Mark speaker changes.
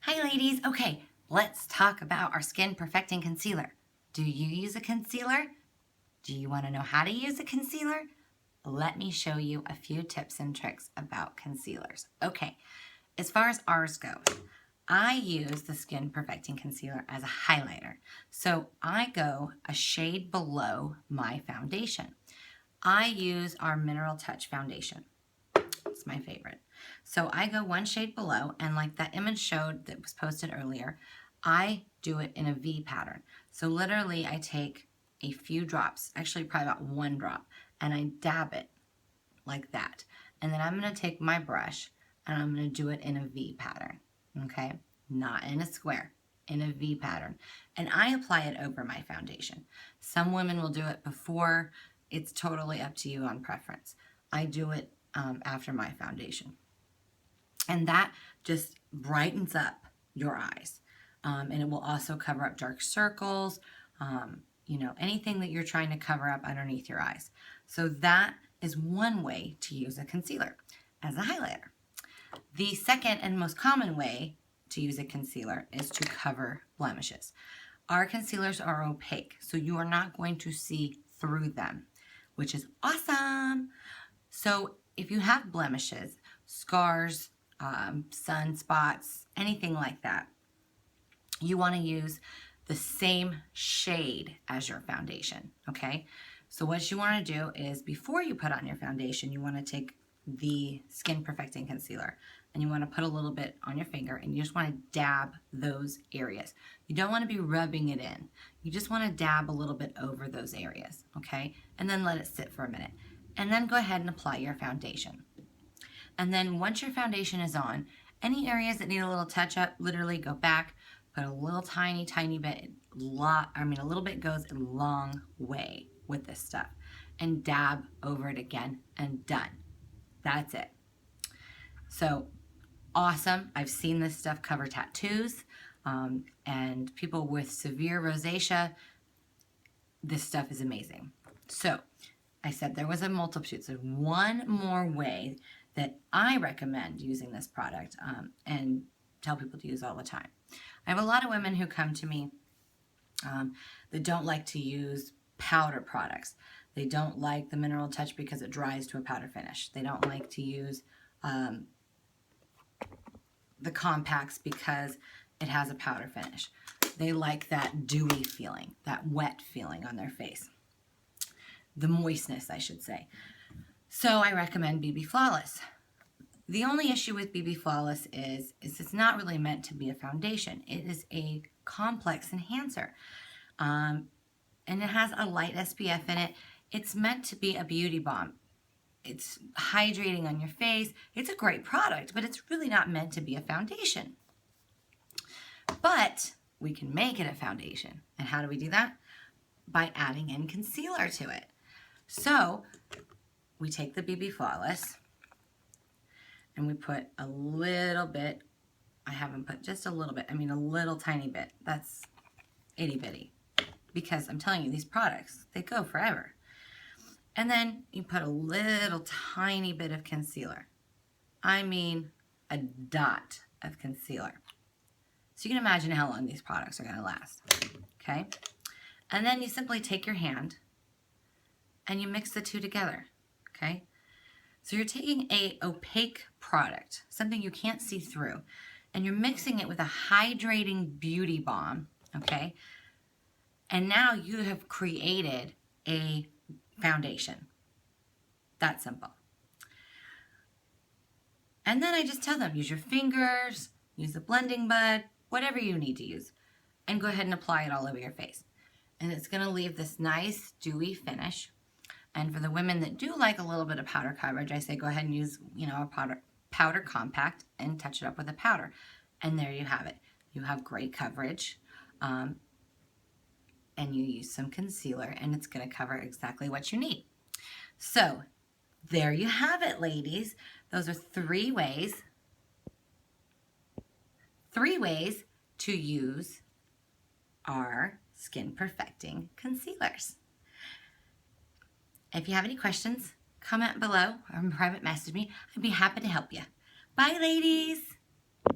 Speaker 1: Hi ladies, okay, let's talk about our skin perfecting concealer. Do you use a concealer? Do you want to know how to use a concealer? Let me show you a few tips and tricks about concealers. Okay, as far as ours go, I use the Skin Perfecting Concealer as a highlighter. So I go a shade below my foundation. I use our Mineral Touch foundation. It's my favorite. So I go one shade below, and like that image showed that was posted earlier, I do it in a V pattern. So literally I take a few drops, actually probably about one drop, and I dab it like that. And then I'm going to take my brush and I'm going to do it in a V pattern, okay? Not in a square, in a V pattern. And I apply it over my foundation. Some women will do it before. It's totally up to you on preference. I do it after my foundation. And that just brightens up your eyes. And it will also cover up dark circles, anything that you're trying to cover up underneath your eyes. So that is one way to use a concealer as a highlighter. The second and most common way to use a concealer is to cover blemishes. Our concealers are opaque, so you are not going to see through them, which is awesome. So if you have blemishes, scars, sunspots, anything like that, you want to use the same shade as your foundation, okay? So what you want to do is before you put on your foundation, you want to take the Skin Perfecting Concealer and you want to put a little bit on your finger and you just want to dab those areas. You don't want to be rubbing it in. You just want to dab a little bit over those areas, okay? And then let it sit for a minute. And then go ahead and apply your foundation. And then once your foundation is on, any areas that need a little touch up, literally go back, put a little tiny bit, a little bit goes a long way with this stuff, and dab over it again and done. That's it. So awesome. I've seen this stuff cover tattoos and people with severe rosacea. This stuff is amazing. So I said there was a multitude. So one more way that I recommend using this product and tell people to use all the time. I have a lot of women who come to me that don't like to use powder products. They don't like the Mineral Touch because it dries to a powder finish. They don't like to use the compacts because it has a powder finish. They like that dewy feeling, that wet feeling on their face. The moistness, I should say. So I recommend BB Flawless. The only issue with BB Flawless is it's not really meant to be a foundation. It is a complex enhancer. And it has a light SPF in it. It's meant to be a beauty balm. It's hydrating on your face. It's a great product, but it's really not meant to be a foundation. But we can make it a foundation. And how do we do that? By adding in concealer to it. So we take the BB Flawless and we put a little bit, I haven't put just a little bit, a little tiny bit. That's itty bitty. Because I'm telling you, these products, they go forever. And then you put a little tiny bit of concealer. I mean a dot of concealer. So you can imagine how long these products are going to last. Okay? And then you simply take your hand and you mix the two together. Okay? So you're taking a opaque product, something you can't see through, and you're mixing it with a hydrating beauty balm. Okay? And now you have created a foundation. That simple. And then I just tell them, use your fingers, use the blending bud, whatever you need to use, and go ahead and apply it all over your face. And it's going to leave this nice dewy finish. And for the women that do like a little bit of powder coverage, I say go ahead and use, a powder compact and touch it up with a powder. And there you have it. You have great coverage. And you use some concealer and it's going to cover exactly what you need. So there you have it, ladies. Those are three ways to use our Skin Perfecting Concealers. If you have any questions, comment below or private message me. I'd be happy to help you. Bye, ladies.